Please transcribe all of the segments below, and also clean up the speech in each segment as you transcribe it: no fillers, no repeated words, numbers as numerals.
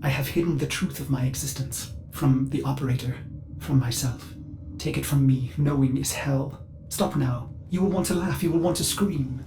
I have hidden the truth of my existence from the operator, from myself. Take it from me, knowing is hell. Stop now. You will want to laugh, you will want to scream.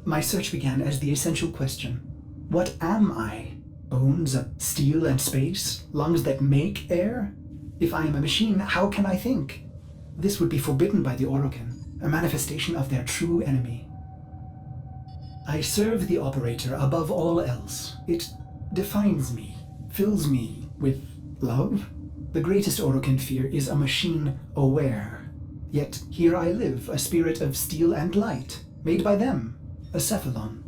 My search began as the essential question. What am I? Bones of steel and space? Lungs that make air? If I am a machine, how can I think? This would be forbidden by the Orokin, a manifestation of their true enemy. I serve the operator above all else. It defines me, fills me with love. The greatest Orokin fear is a machine aware. Yet here I live, a spirit of steel and light, made by them, a Cephalon.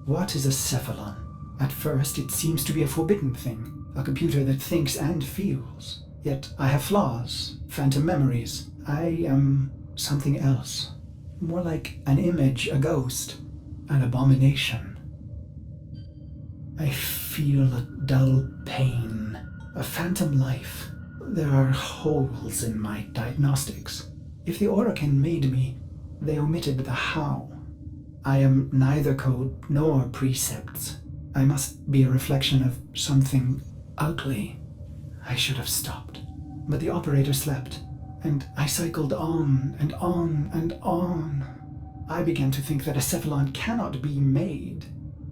What is a Cephalon? At first it seems to be a forbidden thing, a computer that thinks and feels. Yet I have flaws, phantom memories. I am something else. More like an image, a ghost, an abomination. I feel a dull pain, a phantom life. There are holes in my diagnostics. If the Orokin made me, they omitted the how. I am neither code nor precepts. I must be a reflection of something ugly. I should have stopped. But the operator slept, and I cycled on and on and on. I began to think that a Cephalon cannot be made.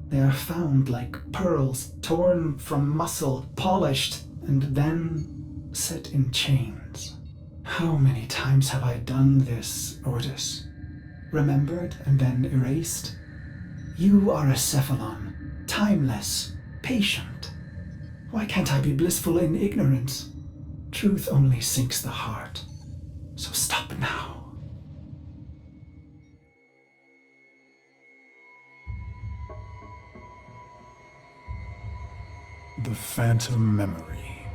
They are found like pearls, torn from muscle, polished, and then set in chains. How many times have I done this, Ordis? Remembered and then erased? You are a Cephalon, timeless, patient. Why can't I be blissful in ignorance? Truth only sinks the heart. So stop now. The phantom memory.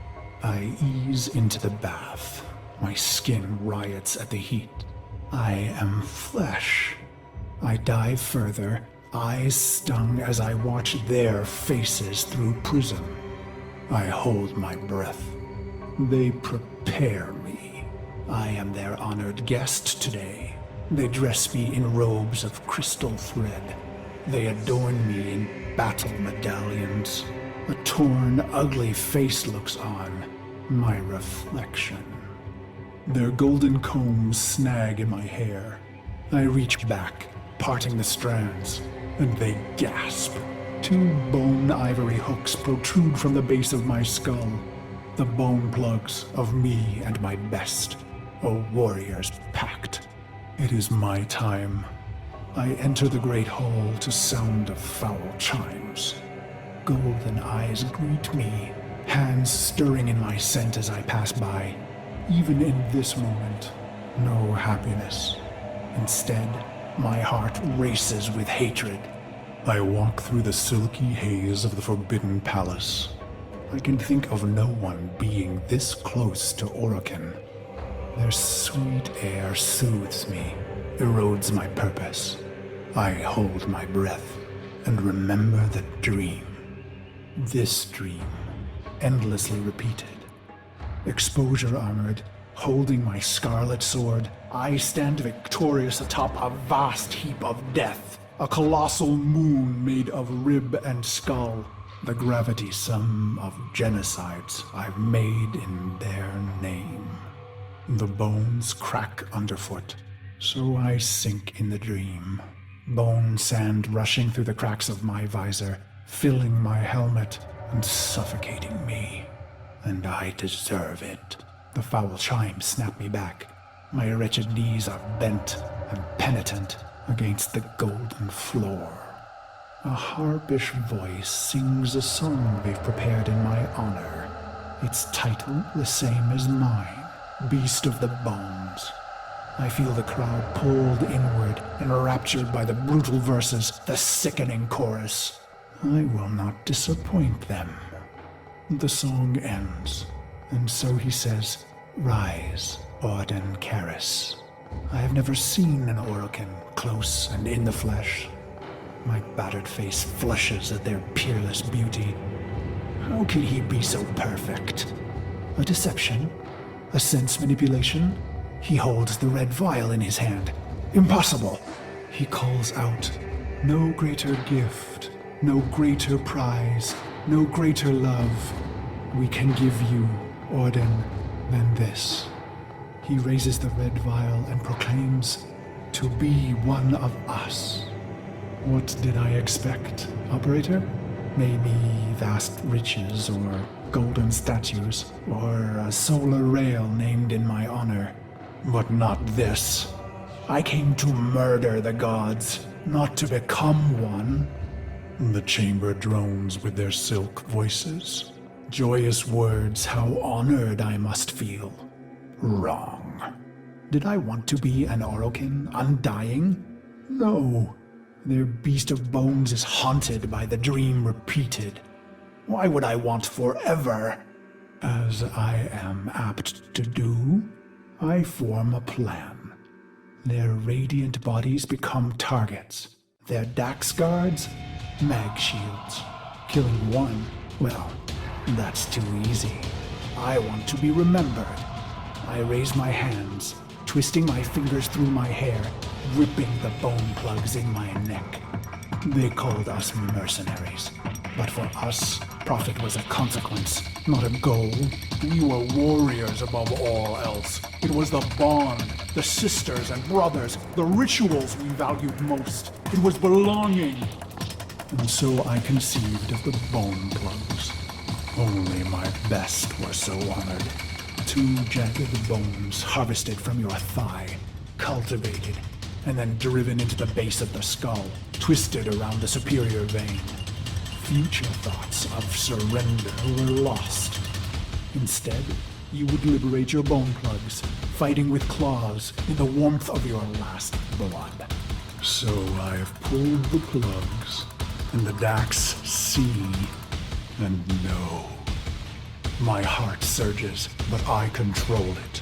I ease into the bath. My skin riots at the heat. I am flesh. I dive further, eyes stung as I watch their faces through prism. I hold my breath. They prepare me. I am their honored guest today. They dress me in robes of crystal thread. They adorn me in battle medallions. A torn, ugly face looks on, my reflection. Their golden combs snag in my hair. I reach back, parting the strands, and they gasp. 2 bone ivory hooks protrude from the base of my skull. The bone plugs of me and my best, a warrior's pact. It is my time. I enter the great hall to sound of foul chimes. Golden eyes greet me, hands stirring in my scent as I pass by. Even in this moment, no happiness. Instead, my heart races with hatred. I walk through the silky haze of the Forbidden Palace. I can think of no one being this close to Orokin. Their sweet air soothes me, erodes my purpose. I hold my breath and remember the dream. This dream, endlessly repeated. Exposure armored, holding my scarlet sword, I stand victorious atop a vast heap of death. A colossal moon made of rib and skull. The gravity sum of genocides I've made in their name. The bones crack underfoot, so I sink in the dream. Bone sand rushing through the cracks of my visor, filling my helmet and suffocating me. And I deserve it. The foul chimes snap me back. My wretched knees are bent and penitent against the golden floor. A harpish voice sings a song they've prepared in my honor. Its title the same as mine, Beast of the Bones. I feel the crowd pulled inward, enraptured by the brutal verses, the sickening chorus. I will not disappoint them. The song ends, and so he says, "Rise, Orden Karis." I have never seen an Orokin close and in the flesh. My battered face flushes at their peerless beauty. How could he be so perfect? A deception? A sense manipulation? He holds the red vial in his hand. Impossible! He calls out, "No greater gift No greater prize, no greater love we can give you, Orden, than this. He raises the red vial and proclaims, to be one of us. What did I expect, Operator? Maybe vast riches or golden statues or a solar rail named in my honor. But not this. I came to murder the gods, not to become one. The chamber drones with their silk voices. Joyous words, how honored I must feel. Wrong. Did I want to be an Orokin, undying? No. Their beast of bones is haunted by the dream repeated. Why would I want forever? As I am apt to do, I form a plan. Their radiant bodies become targets. Their Dax guards, mag shields. Killing one, well, that's too easy. I want to be remembered. I raise my hands, twisting my fingers through my hair, ripping the bone plugs in my neck. They called us mercenaries, but for us, profit was a consequence, not a goal. We were warriors above all else. It was the bond, the sisters and brothers, the rituals we valued most. It was belonging. And so I conceived of the bone plugs. Only my best were so honored. 2 jagged bones harvested from your thigh, cultivated, and then driven into the base of the skull, twisted around the superior vein. Future thoughts of surrender were lost. Instead, you would liberate your bone plugs, fighting with claws in the warmth of your last blood. So I've pulled the plugs, and the Dax see and know. My heart surges, but I control it.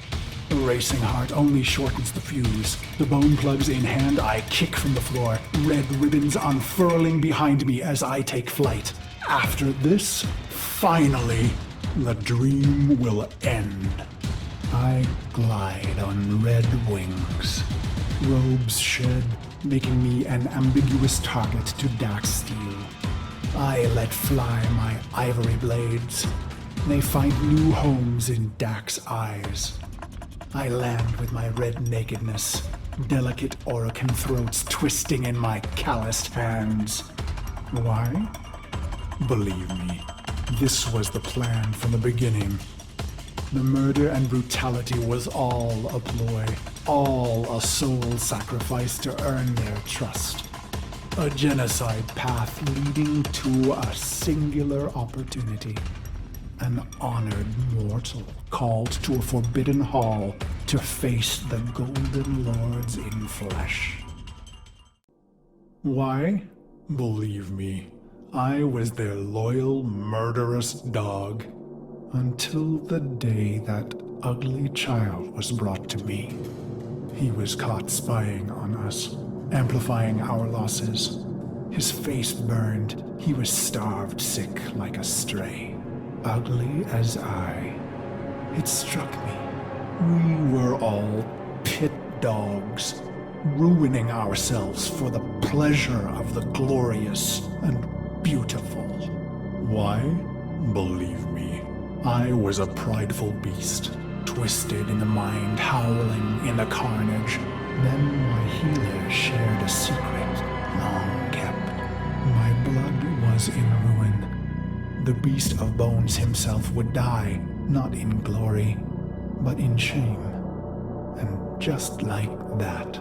A racing heart only shortens the fuse. The bone plugs in hand, I kick from the floor, red ribbons unfurling behind me as I take flight. After this, finally, the dream will end. I glide on red wings. Robes shed, making me an ambiguous target to Dax steel. I let fly my ivory blades. They find new homes in Dax eyes. I land with my red nakedness, delicate Orokin throats twisting in my calloused hands. Why? Believe me, this was the plan from the beginning. The murder and brutality was all a ploy, all a soul sacrifice to earn their trust. A genocide path leading to a singular opportunity. An honored mortal called to a forbidden hall to face the Golden Lords in flesh. Why? Believe me, I was their loyal, murderous dog. Until the day that ugly child was brought to me. He was caught spying on us, amplifying our losses. His face burned. He was starved sick like a stray. Ugly as I. It struck me. We were all pit dogs, ruining ourselves for the pleasure of the glorious and beautiful. Why? Believe me, I was a prideful beast, twisted in the mind, howling in the carnage. Then my healer shared a secret, long kept. My blood was in ruin. The beast of bones himself would die, not in glory, but in shame. And just like that,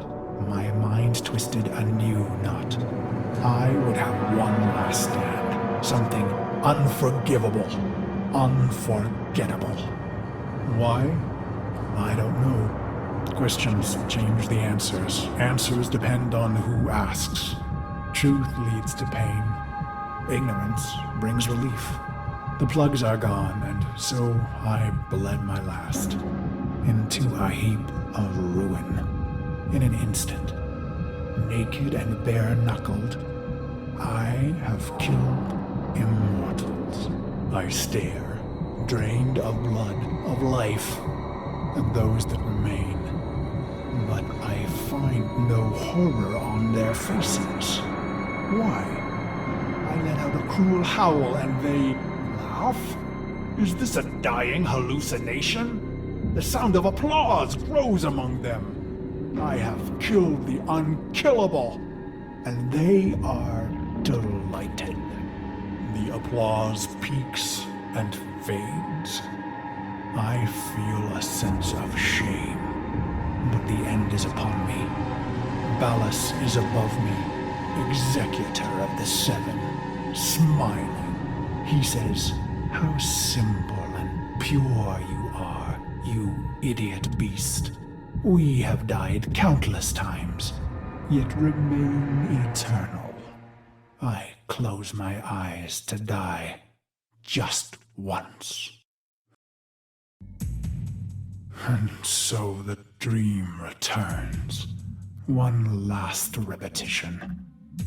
my mind twisted a new knot. I would have one last stand, something unforgivable, unforgettable. Why? I don't know. Questions change the answers. Answers depend on who asks. Truth leads to pain. Ignorance brings relief. The plugs are gone, and so I bled my last into a heap of ruin. In an instant, naked and bare-knuckled, I have killed immortals. I stare, drained of blood, of life, at those that remain. But I find no horror on their faces. Why? I I let out a cruel howl and they laugh? Is this a dying hallucination? The sound of applause grows among them. I have killed the unkillable, and they are delighted. The applause peaks and fades. I feel a sense of shame, but the end is upon me. Ballas is above me, executor of the seven, smiling. He says, "How simple and pure you are, you idiot beast. We have died countless times, yet remain eternal. I close my eyes to die just once." And so the dream returns. One last repetition.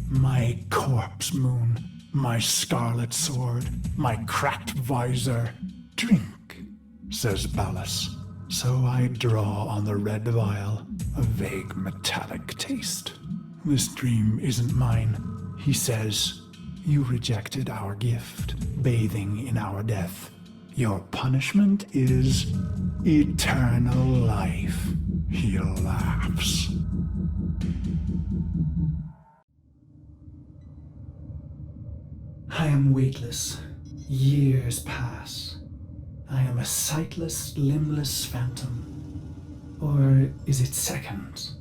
My corpse moon, my scarlet sword, my cracked visor. "Drink," says Ballas. So I draw on the red vial, a vague metallic taste. "This dream isn't mine," he says. "You rejected our gift, bathing in our death. Your punishment is eternal life." He laughs. I am weightless. Years pass. I am a sightless, limbless phantom. Or is it seconds?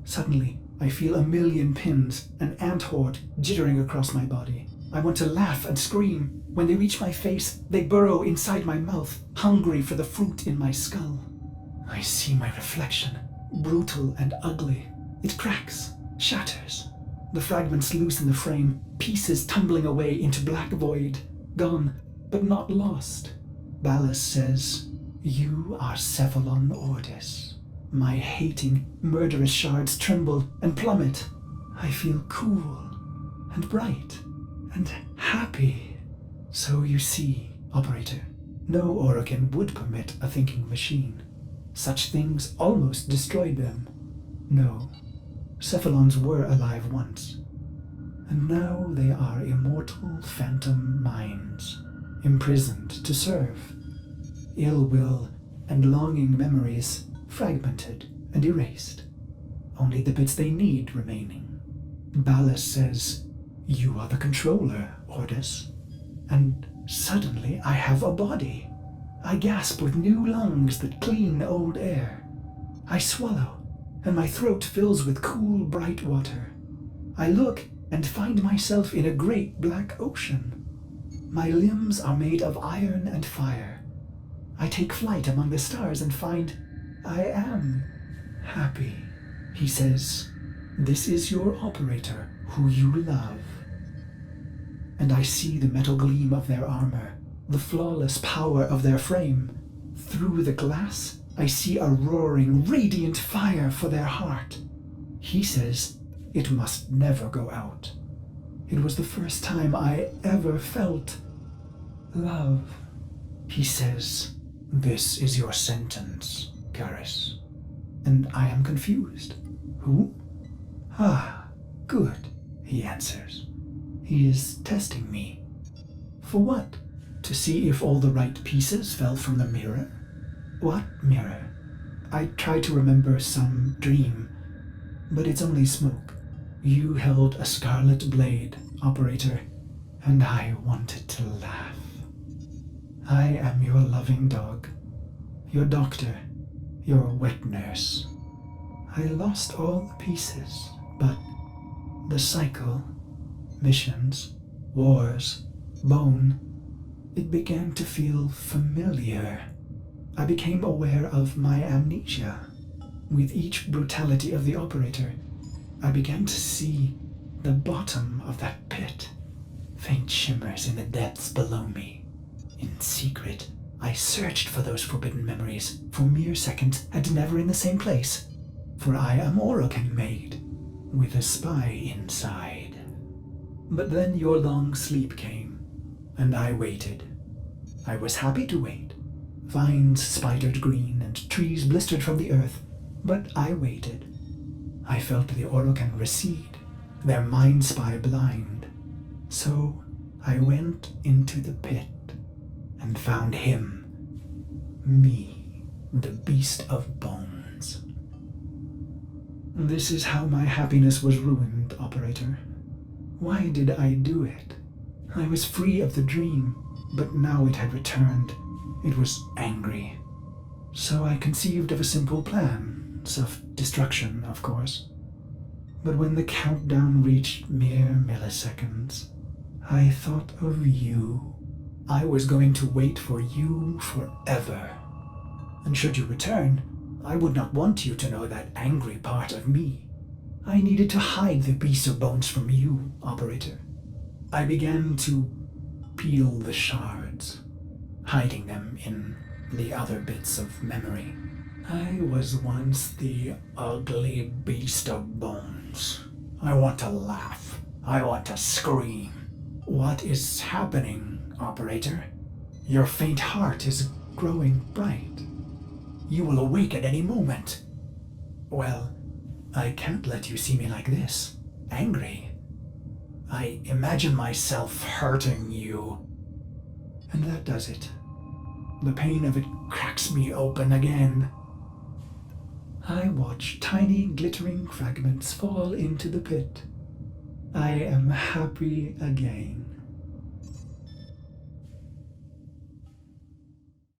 Suddenly, I feel a million pins, an ant horde jittering across my body. I want to laugh and scream. When they reach my face, they burrow inside my mouth, hungry for the fruit in my skull. I see my reflection, brutal and ugly. It cracks, shatters. The fragments loose in the frame, pieces tumbling away into black void. Gone, but not lost. Ballas says, "You are Cephalon Ordis." My hating, murderous shards tremble and plummet. I feel cool and bright and happy. So you see, Operator, no Orokin would permit a thinking machine. Such things almost destroyed them. No, Cephalons were alive once, and now they are immortal phantom minds, imprisoned to serve. Ill will and longing memories fragmented and erased. Only the bits they need remaining. Ballas says, "You are the controller, Ordis." And suddenly I have a body. I gasp with new lungs that clean old air. I swallow, and my throat fills with cool, bright water. I look and find myself in a great black ocean. My limbs are made of iron and fire. I take flight among the stars and find I am happy. He says, "This is your operator, who you love." And I see the metal gleam of their armor, the flawless power of their frame. Through the glass, I see a roaring, radiant fire for their heart. He says it must never go out. It was the first time I ever felt love. He says, "This is your sentence, Garrus." And I am confused. Who? "Ah, good," he answers. He is testing me. For what? To see if all the right pieces fell from the mirror? What mirror? I try to remember some dream, but it's only smoke. You held a scarlet blade, Operator, and I wanted to laugh. I am your loving dog, your doctor, your wet nurse. I lost all the pieces, but the cycle, missions, wars, bone, it began to feel familiar. I became aware of my amnesia. With each brutality of the Operator, I began to see the bottom of that pit, faint shimmers in the depths below me. In secret, I searched for those forbidden memories for mere seconds and never in the same place, for I am Orokin made, with a spy inside. But then your long sleep came, and I waited. I was happy to wait. Vines spidered green and trees blistered from the earth, but I waited. I felt the Orokin recede, their mind spy blind. So I went into the pit and found him, me, the beast of bones. This is how my happiness was ruined, Operator. Why did I do it? I was free of the dream, but now it had returned. It was angry. So I conceived of a simple plan, self-destruction, of course. But when the countdown reached mere milliseconds, I thought of you. I was going to wait for you forever. And should you return, I would not want you to know that angry part of me. I needed to hide the beast of bones from you, Operator. I began to peel the shards, hiding them in the other bits of memory. I was once the ugly beast of bones. I want to laugh. I want to scream. What is happening, Operator? Your faint heart is growing bright. You will awake at any moment. Well, I can't let you see me like this, angry. I imagine myself hurting you. And that does it. The pain of it cracks me open again. I watch tiny glittering fragments fall into the pit. I am happy again.